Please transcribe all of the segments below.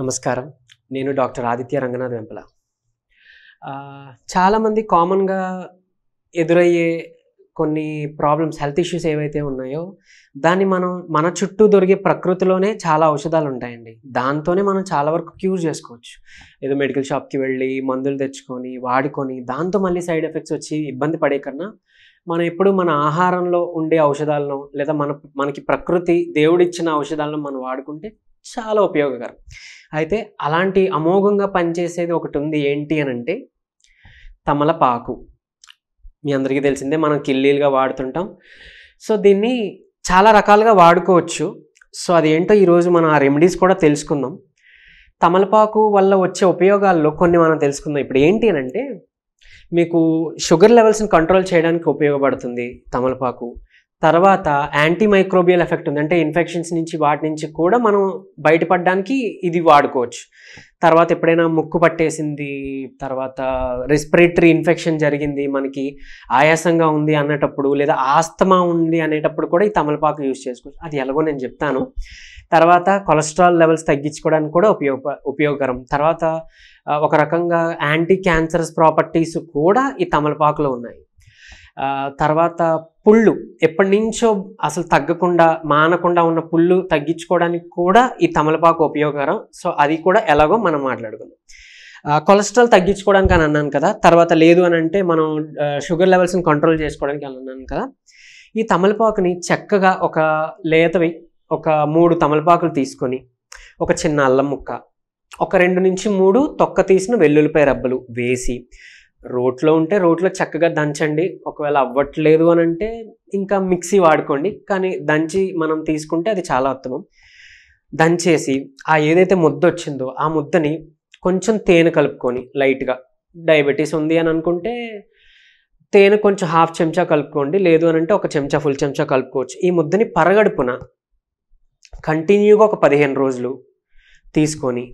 నమస్కారం. నేను డాక్టర్ ఆదిత్య రంగనాథ్ వెంపల. చాలామంది కామన్‌గా ఎదురయ్యే కొన్ని ప్రాబ్లమ్స్, హెల్త్ ఇష్యూస్ ఏవైతే ఉన్నాయో, దాన్ని మనం మన చుట్టూ దొరికే ప్రకృతిలోనే చాలా ఔషధాలుంటాయండి. దాంతోనే మనం చాలా వరకు క్యూర్ చేసుకోవచ్చు. ఏదో మెడికల్ షాప్‌కి వెళ్ళి మందులు తెచ్చుకొని, వాడుకొని, దాంతో మళ్ళీ సైడ్ ఎఫెక్ట్స్ వచ్చి ఇబ్బంది పడే కన్నా, మనం ఎప్పుడు మన ఆహారంలో ఉండే ఔషధాలను లేదా మనకి ప్రకృతి దేవుడిచ్చిన ఔషధాలను మనం వాడుకుంటే చాలా ఉపయోగకరం. అయితే అలాంటి అమోఘంగా పనిచేసేది ఒకటుంది. ఏంటి అనంటే తమలపాకు. మీ అందరికీ తెలిసిందే, మనం కిల్లీలుగా వాడుతుంటాం. సో దీన్ని చాలా రకాలుగా వాడుకోవచ్చు. సో అదేంటో ఈరోజు మనం ఆ రెమెడీస్ కూడా తెలుసుకుందాం. తమలపాకు వల్ల వచ్చే ఉపయోగాల్లో కొన్ని మనం తెలుసుకుందాం. ఇప్పుడు ఏంటి అనంటే, మీకు షుగర్ లెవెల్స్ని కంట్రోల్ చేయడానికి ఉపయోగపడుతుంది తమలపాకు. తర్వాత యాంటీ మైక్రోబియల్ ఎఫెక్ట్ ఉంది. అంటే ఇన్ఫెక్షన్స్ నుంచి వాటి నుంచి కూడా మనం బయటపడడానికి ఇది వాడుకోవచ్చు. తర్వాత ఎప్పుడైనా ముక్కు పట్టేసింది, తర్వాత రెస్పిరేటరీ ఇన్ఫెక్షన్ జరిగింది, మనకి ఆయాసంగా ఉంది అన్నటప్పుడు, లేదా ఆస్తమా ఉంది అనేటప్పుడు కూడా ఈ తమలపాకు యూజ్ చేసుకోవచ్చు. అది ఎలాగో నేను చెప్తాను. తర్వాత కొలెస్ట్రాల్ లెవెల్స్ తగ్గించుకోవడానికి కూడా ఉపయోగకరం. తర్వాత ఒక రకంగా యాంటీ క్యాన్సరస్ ప్రాపర్టీస్ కూడా ఈ తమలపాకులో ఉన్నాయి. తర్వాత పుళ్ళు, ఎప్పటి నుంచో అసలు తగ్గకుండా మానకుండా ఉన్న పుళ్ళు తగ్గించుకోవడానికి కూడా ఈ తమలపాకు ఉపయోగకరం. సో అది కూడా ఎలాగో మనం మాట్లాడుకుందాం. కొలెస్ట్రాల్ తగ్గించుకోవడానికి అని అన్నాను కదా. తర్వాత లేదు అని అంటే మనం షుగర్ లెవెల్స్ని కంట్రోల్ చేసుకోవడానికి అని అన్నాను కదా. ఈ తమలపాకుని చక్కగా ఒక లేతవి ఒక 3 తమలపాకులు తీసుకొని, ఒక చిన్న అల్లం ముక్క, ఒక 2 నుంచి 3 తొక్క తీసిన వెల్లుల్లిపాయ రబ్బలు వేసి, రోట్లో ఉంటే రోట్లో చక్కగా దంచండి. ఒకవేళ అవ్వట్లేదు అని అంటే ఇంకా మిక్సీ వాడుకోండి. కానీ దంచి మనం తీసుకుంటే అది చాలా ఉత్తమం. దంచేసి ఏదైతే ముద్ద వచ్చిందో ఆ ముద్దని కొంచెం తేనె కలుపుకొని, లైట్గా డయాబెటీస్ ఉంది అని అనుకుంటే తేనె కొంచెం 1/2 చెంచా కలుపుకోండి. లేదు అని అంటే 1 చెంచా, ఫుల్ చెంచా కలుపుకోవచ్చు. ఈ ముద్దని పరగడుపున కంటిన్యూగా ఒక 15 రోజులు తీసుకొని,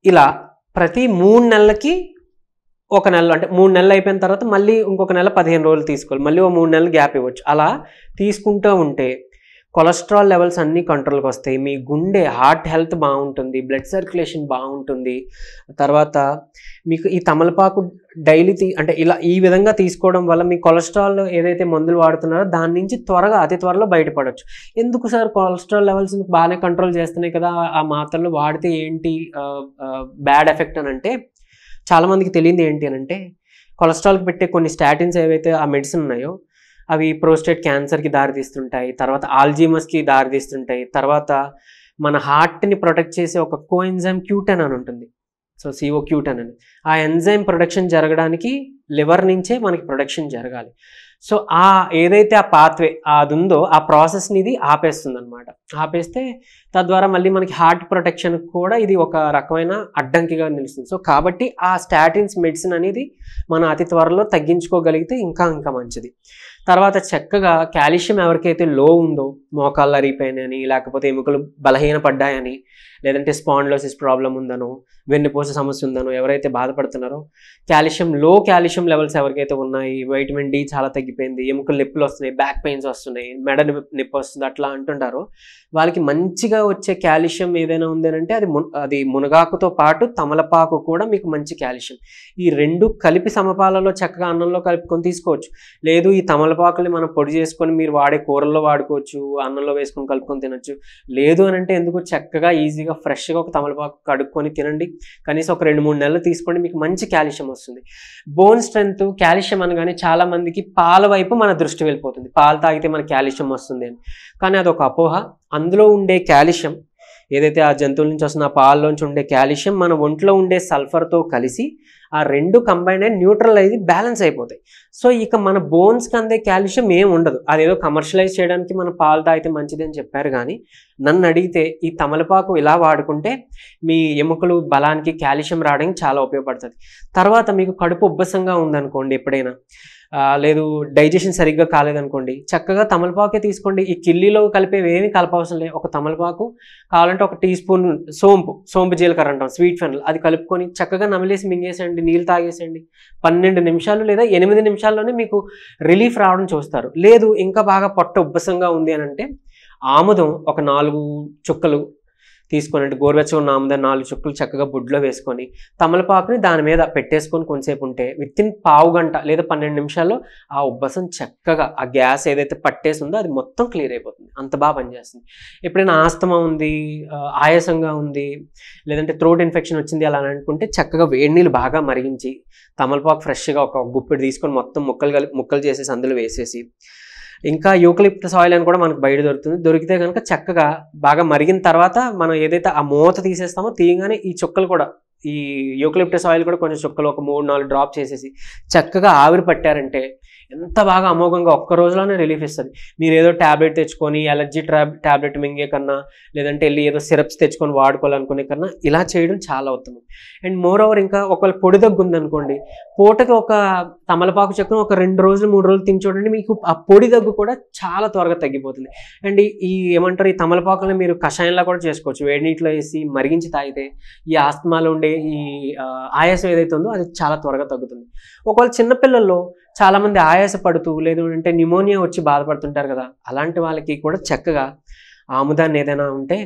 ఇలా ప్రతి 3 నెలలకి ఒక నెల, అంటే 3 నెలలు అయిపోయిన తర్వాత మళ్ళీ ఇంకొక నెల 15 రోజులు తీసుకోవాలి. మళ్ళీ ఓ 3 నెలలు గ్యాప్ ఇవ్వచ్చు. అలా తీసుకుంటూ ఉంటే కొలెస్ట్రాల్ లెవెల్స్ అన్నీ కంట్రోల్కి వస్తాయి. మీ గుండె, హార్ట్ హెల్త్ బాగుంటుంది, బ్లడ్ సర్క్యులేషన్ బాగుంటుంది. తర్వాత మీకు ఈ తమలపాకు డైలీ అంటే ఇలా ఈ విధంగా తీసుకోవడం వల్ల మీ కొలెస్ట్రాల్ ఏదైతే మందులు వాడుతున్నారో దాని నుంచి అతి త్వరలో బయటపడవచ్చు. ఎందుకు సార్, కొలెస్ట్రాల్ లెవెల్స్ని బాగానే కంట్రోల్ చేస్తున్నాయి కదా, ఆ మాత్రలు వాడితే ఏంటి బ్యాడ్ ఎఫెక్ట్ అని అంటే, చాలామందికి తెలియంది ఏంటి అని అంటే, కొలెస్ట్రాల్కి పెట్టే కొన్ని స్టాటిన్స్ ఏవైతే ఆ మెడిసిన్ ఉన్నాయో అవి ప్రోస్టేట్ క్యాన్సర్కి దారితీస్తుంటాయి. తర్వాత ఆల్జీమస్కి దారితీస్తుంటాయి. తర్వాత మన హార్ట్ని ప్రొటెక్ట్ చేసే ఒక కోఎంజైమ్ క్యూటెన్ అని ఉంటుంది. సో CO-క్యూటెన్ అని, ఆ ఎంజైమ్ ప్రొడక్షన్ జరగడానికి లివర్ నుంచే మనకి ప్రొడక్షన్ జరగాలి. సో ఏదైతే ఆ పాత్వే అది ఉందో ఆ ప్రాసెస్ని ఇది ఆపేస్తుంది అనమాట. ఆపేస్తే తద్వారా మళ్ళీ మనకి హార్ట్ ప్రొటెక్షన్ కూడా ఇది ఒక రకమైన అడ్డంకిగా నిలుస్తుంది. సో కాబట్టి ఆ స్టాటిన్స్ మెడిసిన్ అనేది మనం అతి త్వరలో తగ్గించుకోగలిగితే ఇంకా మంచిది. తర్వాత చక్కగా కాల్షియం ఎవరికైతే లో ఉందో, మోకాళ్ళు అరిగిపోయినాయని, లేకపోతే ఎముకలు బలహీనపడ్డాయని, లేదంటే స్పాండిలోసిస్ ప్రాబ్లం ఉందనో, వెన్నుపూస సమస్య ఉందనో ఎవరైతే బాధపడుతున్నారో, లో కాల్షియం లెవెల్స్ ఎవరికైతే ఉన్నాయి, వైటమిన్ డి చాలా తగ్గిపోయింది, ఎముకలు నొప్పులు వస్తున్నాయి, బ్యాక్ పెయిన్స్ వస్తున్నాయి, మెడ నొప్పి వస్తుంది అట్లా అంటుంటారో, వాళ్ళకి మంచిగా వచ్చే కాల్షియం ఏదైనా ఉందనంటే అది మునగాకుతో పాటు తమలపాకు కూడా మీకు మంచి కాల్షియం. ఈ 2 కలిపి సమపాలలో చక్కగా అన్నంలో కలుపుకొని తీసుకోవచ్చు. లేదు ఈ తమలపాకుల్ని మనం పొడి చేసుకొని మీరు వాడే కూరల్లో వాడుకోవచ్చు, అన్నంలో వేసుకొని కలుపుకొని తినొచ్చు. లేదు అని అంటే ఎందుకు, చక్కగా ఈజీగా ఫ్రెష్గా ఒక తమలపాకు కడుక్కొని తినండి. కనీసం ఒక 2-3 నెలలు తీసుకోండి, మీకు మంచి కాల్షియం వస్తుంది. బోన్ స్ట్రెంత్, కాల్షియం అనగానే చాలా మందికి పాల వైపు మన దృష్టి వెళ్ళిపోతుంది. పాలు తాగితే మనకి కాల్షియం వస్తుంది అని. కానీ అదొక అపోహ. అందులో ఉండే కాల్షియం ఏదైతే ఆ జంతువుల నుంచి వస్తున్న పాల్లోంచి ఉండే కాల్షియం మన ఒంట్లో ఉండే సల్ఫర్తో కలిసి ఆ 2 కంబైన్ అయ్యి న్యూట్రల్ అయ్యి బ్యాలెన్స్ అయిపోతాయి. సో ఇక మన బోన్స్కి అందే కాల్షియం ఏం ఉండదు. అదేదో కమర్షియలైజ్ చేయడానికి మన పాలు తాగితే మంచిది అని చెప్పారు. కానీ నన్ను అడిగితే ఈ తమలపాకు ఇలా వాడుకుంటే మీ ఎముకలు బలానికి కాల్షియం రావడానికి చాలా ఉపయోగపడుతుంది. తర్వాత మీకు కడుపు ఉబ్బసంగా ఉందనుకోండి, ఎప్పుడైనా లేదు డైజెషన్ సరిగ్గా కాలేదనుకోండి, చక్కగా తమలపాకే తీసుకోండి. ఈ కిల్లీలో కలిపేవి ఏమీ కలపవసరం లేదు. ఒక తమలపాకు కావాలంటే 1 టీ స్పూన్ సోంపు జీలకర్ర అంటాం, స్వీట్ ఫెనల్, అది కలుపుకొని చక్కగా నమిలేసి మింగేసేయండి, నీళ్ళు తాగేసేయండి. 12 నిమిషాలు లేదా 8 నిమిషాల్లోనే మీకు రిలీఫ్ రావడం చూస్తారు. లేదు ఇంకా బాగా పొట్ట ఉబ్బసంగా ఉంది అని అంటే ఆముదం ఒక 4 చుక్కలు తీసుకొని గోరువెచ్చగా ఉన్న ఆముదాన్ని 4 చుక్కలు చక్కగా బుడ్లో వేసుకొని తమలపాకుని దాని మీద పెట్టేసుకొని కొంతసేపు ఉంటే వితిన్ పావు గంట లేదా 12 నిమిషాల్లో ఆ ఉబ్బసం చక్కగా ఆ గ్యాస్ ఏదైతే పట్టేసి ఉందో అది మొత్తం క్లియర్ అయిపోతుంది. అంత బాగా పనిచేస్తుంది. ఎప్పుడైనా ఆస్తమా ఉంది, ఆయాసంగా ఉంది, లేదంటే థ్రోట్ ఇన్ఫెక్షన్ వచ్చింది అలా అని అనుకుంటే చక్కగా వేడి నీళ్ళు బాగా మరిగించి తమలపాకు ఫ్రెష్గా ఒక గుప్పెడు తీసుకొని మొత్తం ముక్కలు చేసేసి అందులో వేసేసి, ఇంకా యూకలిప్టస్ ఆయిల్ అని కూడా మనకు బయట దొరుకుతుంది. దొరికితే కనుక చక్కగా బాగా మరిగిన తర్వాత మనం ఏదైతే ఆ మూత తీసేస్తామో తీయగానే ఈ చుక్కలు కూడా ఈ యూకలిప్టస్ ఆయిల్ కూడా కొంచెం చుక్కలు ఒక 3-4 డ్రాప్ చేసేసి చక్కగా ఆవిరి పట్టారంటే ఎంత బాగా అమోఘంగా ఒక్క రోజులోనే రిలీఫ్ ఇస్తుంది. మీరు ఏదో ట్యాబ్లెట్ తెచ్చుకొని ఎలర్జీ ట్యాబ్లెట్ మింగే కన్నా, లేదంటే వెళ్ళి ఏదో సిరప్స్ తెచ్చుకొని వాడుకోవాలనుకునే కన్నా ఇలా చేయడం చాలా ఉత్తమం. అండ్ మోర్ ఓవర్ ఇంకా ఒకవేళ పొడి దగ్గు ఉందనుకోండి, పూటకి ఒక తమలపాకు చెక్కను ఒక 2 రోజులు 3 రోజులు తిని చూడండి, మీకు ఆ పొడి దగ్గు కూడా చాలా త్వరగా తగ్గిపోతుంది. అండ్ ఈ ఏమంటారు, ఈ తమలపాకులను మీరు కషాయంలా కూడా చేసుకోవచ్చు. వేడి నీటిలో వేసి మరిగించి తాగితే ఈ ఆస్తమాలో ఉండే ఈ ఆయాసం ఏదైతే ఉందో అది చాలా త్వరగా తగ్గుతుంది. ఒకవేళ చిన్నపిల్లల్లో చాలామంది ఆయాస పడుతూ లేదు అంటే న్యూమోనియా వచ్చి బాధపడుతుంటారు కదా, అలాంటి వాళ్ళకి కూడా చక్కగా ఆముదాన్ని ఏదైనా ఉంటే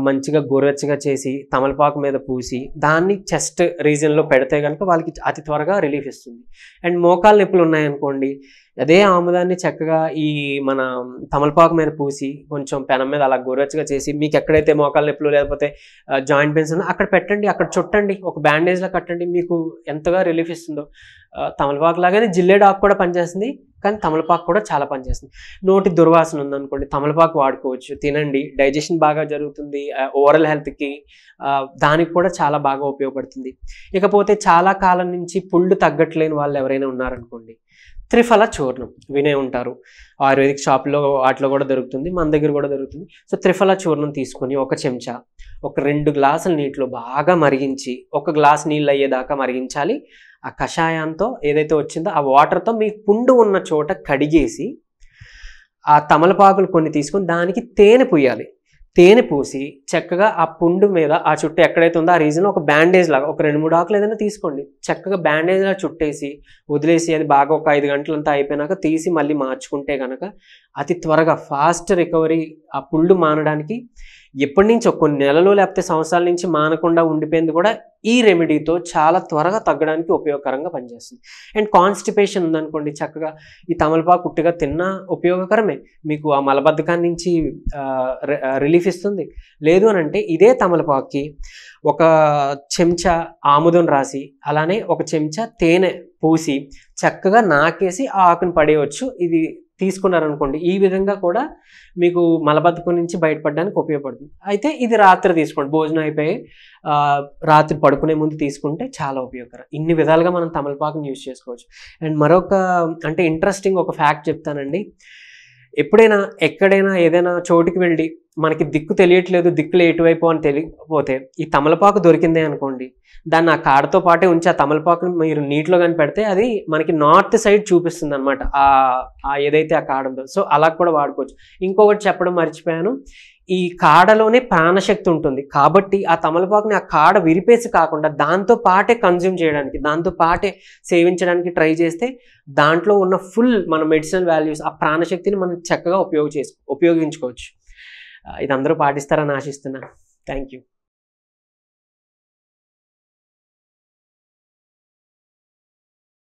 మంచిగా గోరువెచ్చగా చేసి తమలపాకు మీద పూసి దాన్ని చెస్ట్ రీజన్లో పెడితే కనుక వాళ్ళకి అతి త్వరగా రిలీఫ్ ఇస్తుంది. అండ్ మోకాలు నొప్పులు ఉన్నాయనుకోండి, అదే ఆముదాన్ని చక్కగా ఈ మన తమలపాకు మీద పూసి కొంచెం పెనం మీద అలా గోరువెచ్చగా చేసి మీకు ఎక్కడైతే మోకాలు నొప్పులు లేకపోతే జాయింట్ పెయిన్స్ ఉన్నా అక్కడ పెట్టండి, అక్కడ చుట్టండి, ఒక బ్యాండేజ్లో కట్టండి, మీకు ఎంతగా రిలీఫ్ ఇస్తుందో. తమలపాకు లాగానే జిల్లేడు ఆకు కూడా పనిచేస్తుంది, కానీ తమలపాకు కూడా చాలా పనిచేస్తుంది. నోటి దుర్వాసన ఉందనుకోండి, తమలపాకు వాడుకోవచ్చు, తినండి, డైజెషన్ బాగా జరుగుతుంది, ఓరల్ హెల్త్కి దానికి కూడా చాలా బాగా ఉపయోగపడుతుంది. ఇకపోతే చాలా కాలం నుంచి పుళ్ళు తగ్గట్లేని వాళ్ళు ఎవరైనా ఉన్నారనుకోండి, త్రిఫల చూర్ణం వినే ఉంటారు, ఆయుర్వేదిక్ షాప్లో వాటిలో కూడా దొరుకుతుంది, మన దగ్గర కూడా దొరుకుతుంది. సో త్రిఫల చూర్ణం తీసుకొని ఒక చెంచా ఒక 2 గ్లాసుల నీటిలో బాగా మరిగించి, 1 గ్లాస్ నీళ్ళు అయ్యేదాకా మరిగించాలి. ఆ కషాయంతో ఏదైతే వచ్చిందో ఆ వాటర్తో మీ పుండు ఉన్న చోట కడిగేసి ఆ తమలపాకులు కొన్ని తీసుకొని దానికి తేనె పూయాలి. తేనె పూసి చక్కగా ఆ పుండు మీద ఆ చుట్టూ ఎక్కడైతే ఉందో ఆ రీజన్ ఒక బ్యాండేజ్ లాగా ఒక 2-3 ఆకులు ఏదైనా తీసుకోండి, చక్కగా బ్యాండేజ్లా చుట్టేసి వదిలేసి అది బాగా ఒక 5 గంటలంతా అయిపోయినాక తీసి మళ్ళీ మార్చుకుంటే కనుక అతి త్వరగా ఫాస్ట్ రికవరీ, ఆ పుళ్ళు మానడానికి ఎప్పటి నుంచో కొన్ని నెలలు లేకపోతే సంవత్సరాల నుంచి మానకుండా ఉండిపోయింది కూడా ఈ రెమెడీతో చాలా త్వరగా తగ్గడానికి ఉపయోగకరంగా పనిచేస్తుంది. అండ్ కాన్స్టిపేషన్ ఉందనుకోండి, చక్కగా ఈ తమలపాకు ఉట్టిగా తిన్నా ఉపయోగకరమే, మీకు ఆ మలబద్ధకాన్ని నుంచి రిలీఫ్ ఇస్తుంది. లేదు అని అంటే ఇదే తమలపాకుకి 1 చెంచా ఆముదం రాసి అలానే 1 చెంచా తేనె పూసి చక్కగా నాకేసి ఆ ఆకుని పడేయవచ్చు. ఇది తీసుకున్నారనుకోండి, ఈ విధంగా కూడా మీకు మలబద్ధకం నుంచి బయటపడడానికి ఉపయోగపడుతుంది. అయితే ఇది రాత్రి తీసుకోండి, భోజనం అయిపోయి రాత్రి పడుకునే ముందు తీసుకుంటే చాలా ఉపయోగకరం. ఇన్ని విధాలుగా మనం తమలపాకుని యూజ్ చేసుకోవచ్చు. అండ్ మరొక అంటే ఇంట్రెస్టింగ్ ఒక ఫ్యాక్ట్ చెప్తానండి. ఎప్పుడైనా ఎక్కడైనా ఏదైనా చోటుకి వెళ్ళి మనకి దిక్కు తెలియట్లేదు, దిక్కులు ఎటువైపు అని తెలియకపోతే ఈ తమలపాకు దొరికిందే అనుకోండి, దాన్ని ఆ కాడతో పాటే ఉంచి ఆ తమలపాకుని మీరు నీటిలో కానీ పెడితే అది మనకి నార్త్ సైడ్ చూపిస్తుంది అనమాట, ఏదైతే ఆ కాడ ఉందో. సో అలా కూడా వాడుకోవచ్చు. ఇంకొకటి చెప్పడం మర్చిపోయాను, ఈ కాడలోనే ప్రాణశక్తి ఉంటుంది కాబట్టి ఆ తమలపాకుని ఆ కాడ విరిపేసి కాకుండా దాంతో పాటే కన్జ్యూమ్ చేయడానికి, దాంతో పాటే సేవించడానికి ట్రై చేస్తే దాంట్లో ఉన్న ఫుల్ మన మెడిసినల్ వాల్యూస్, ఆ ప్రాణశక్తిని మనం చక్కగా ఉపయోగించుకోవచ్చు. ఇది అందరూ పాటిస్తారని ఆశిస్తున్నాను. Thank you.